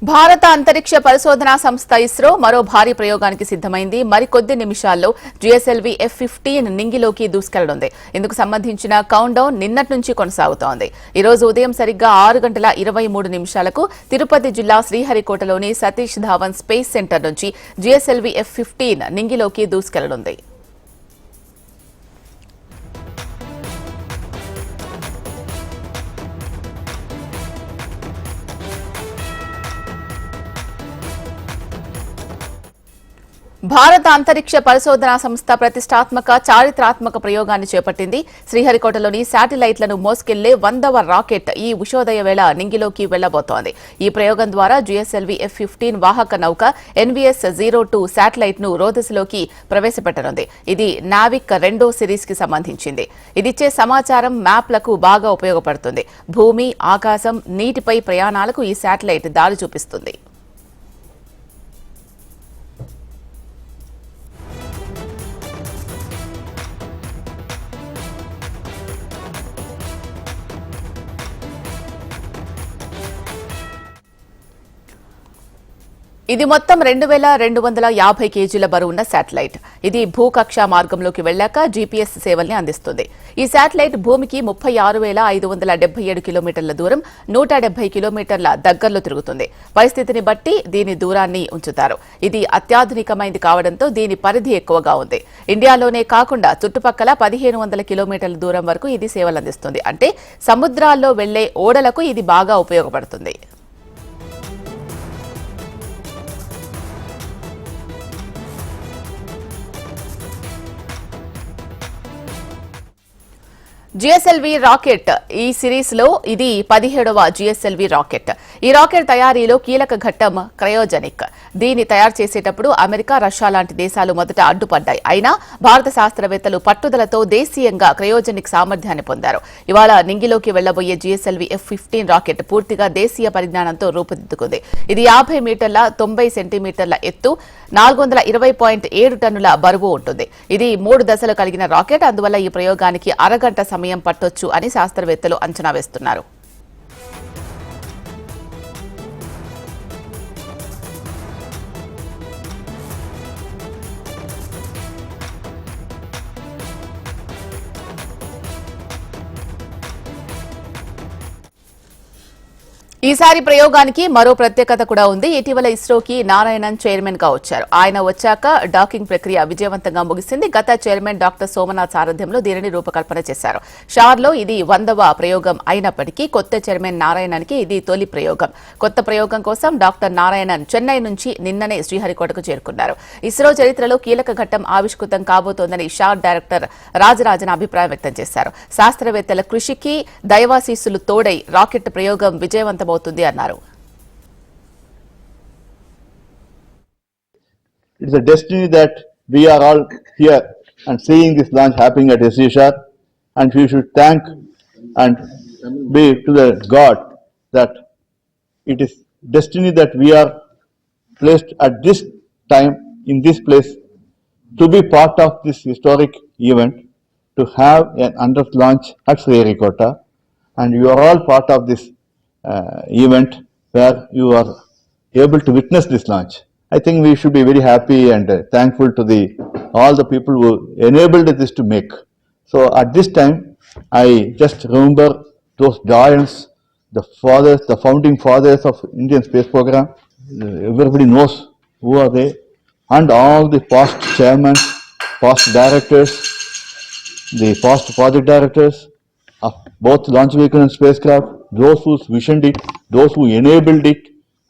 భారత అంతరిక్ష పరిశోధనా సంస్థ ఇస్రో మరో భారీ ప్రయోగానికి సిద్దమైంది. మరికొద్ది నిమిషాల్లో జిఎస్ఎల్వి F-15 నింగిలోకి దూసుకెళ్లనుంది. ఇందుకు సంబంధించిన కౌంట్ డౌన్ నిన్నటి నుంచి కొనసాగుతోంది. ఈ రోజు ఉదయం సరిగ్గా 6:23 తిరుపతి జిల్లా శ్రీహరికోటలోని సతీష్ ధావన్ స్పేస్ సెంటర్ నుంచి జిఎస్ఎల్వి F-15 నింగిలోకి దూసుకెళ్లనుంది. భారత అంతరిక్ష పరిశోధనా సంస్థ ప్రతిష్టాత్మక చారిత్రాత్మక ప్రయోగాన్ని చేపట్టింది. శ్రీహరికోటలోని శాటిలైట్లను మోసుకెళ్లే 100వ రాకెట్ ఈ ఉషోదయ వేళ నింగిలోకి వెళ్లబోతోంది. ఈ ప్రయోగం ద్వారా జిఎస్ఎల్వి F-15 వాహక నౌక NVS-02 శాటిలైట్ ను రోదసిలోకి ప్రవేశపెట్టనుంది. ఇది నావిక్ 2 సిరీస్ కి సంబంధించింది. ఇదిచ్చే సమాచారం మ్యాప్లకు బాగా ఉపయోగపడుతుంది. భూమి, ఆకాశం, నీటిపై ప్రయాణాలకు ఈ శాటిలైట్ దారి చూపిస్తుంది. ఇది మొత్తం 2250 కేజీల బరువున్న శాటిలైట్. ఇది భూకక్ష మార్గంలోకి వెళ్లాక జీపీఎస్ సేవల్ని అందిస్తుంది. ఈ శాటిలైట్ భూమికి 36,577 కిలోమీటర్ల దూరం, 170 కిలోమీటర్ల దగ్గరలో తిరుగుతుంది. పరిస్థితిని బట్టి దీని దూరాన్ని ఉంచుతారు. ఇది అత్యాధునికమైంది కావడంతో దీని పరిధి ఎక్కువగా ఉంది. ఇండియాలోనే కాకుండా చుట్టుపక్కల 1500 కిలోమీటర్ల దూరం వరకు ఇది సేవలందిస్తుంది. అంటే సముద్రాల్లో వెళ్లే ఓడలకు ఇది బాగా ఉపయోగపడుతుంది. జిఎస్ఎల్వి రాకెట్ ఈ సిరీస్ లో ఇది 17వ జిఎస్ఎల్వి రాకెట్. ఈ రాకెట్ తయారీలో కీలక ఘట్టం క్రయోజెనిక్. దీన్ని తయారు చేసేటప్పుడు అమెరికా, రష్యా లాంటి దేశాలు మొదట అడ్డుపడ్డాయి. అయినా భారత శాస్త్రవేత్తలు పట్టుదలతో దేశీయంగా క్రయోజెనిక్ సామర్థ్యాన్ని పొందారు. ఇవాళ నింగిలోకి వెళ్లబోయే జిఎస్ఎల్వి F-15 రాకెట్ పూర్తిగా దేశీయ పరిజ్ఞానంతో రూపుదిద్దుకుంది. ఇది 50 మీటర్ల 90 సెంటీమీటర్ల ఎత్తు, 420.7 టన్నుల బరువు ఉంటుంది. ఇది 3 దశలు కలిగిన రాకెట్. అందువల్ల ఈ ప్రయోగానికి అరగంట సమయం పట్టొచ్చు అని శాస్త్రవేత్తలు అంచనా వేస్తున్నారు. ఈసారి ప్రయోగానికి మరో ప్రత్యేకత కూడా ఉంది. ఇటీవల ఇస్రోకి నారాయణన్ చైర్మన్ గా వచ్చారు. ఆయన వచ్చాక డాకింగ్ ప్రక్రియ విజయవంతంగా ముగిసింది. గత చైర్మన్ డాక్టర్ సోమనాథ్ సారథ్యంలో దీనిని రూపకల్పన చేశారు. షార్లో ఇది 100వ ప్రయోగం అయినప్పటికీ కొత్త చైర్మన్ నారాయణన్ కి ఇది తొలి ప్రయోగం. కొత్త ప్రయోగం కోసం డాక్టర్ నారాయణన్ చెన్నై నుంచి నిన్ననే శ్రీహరికోటకు చేరుకున్నారు. ఇస్రో చరిత్రలో కీలక ఘట్టం ఆవిష్కృతం కాబోతోందని షార్ డైరెక్టర్ రాజరాజన్ అభిప్రాయం వ్యక్తం చేశారు. శాస్త్రవేత్తల కృషికి దైవాశీస్సులు తోడై రాకెట్ ప్రయోగం విజయవంతం అన్నారు. It's a destiny that we are all here and seeing this launch happening at SCSR, and we should thank and be to the God that it is destiny that we are placed at this time in this place to be part of this historic event, to have an under launch at Sriharikota, and you are all part of this event where you are able to witness this launch. I think we should be very happy and thankful to all the people who enabled this to make. So at this time, I just remember those giants, the fathers, the founding fathers of Indian space program. Everybody knows who are they, and all the past chairmen, past directors, the past project directors of both launch vehicle and spacecraft, those who visioned it, those who enabled it,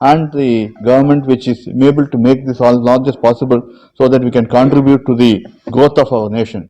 and the government which is able to make this all launches possible so that we can contribute to the growth of our nation.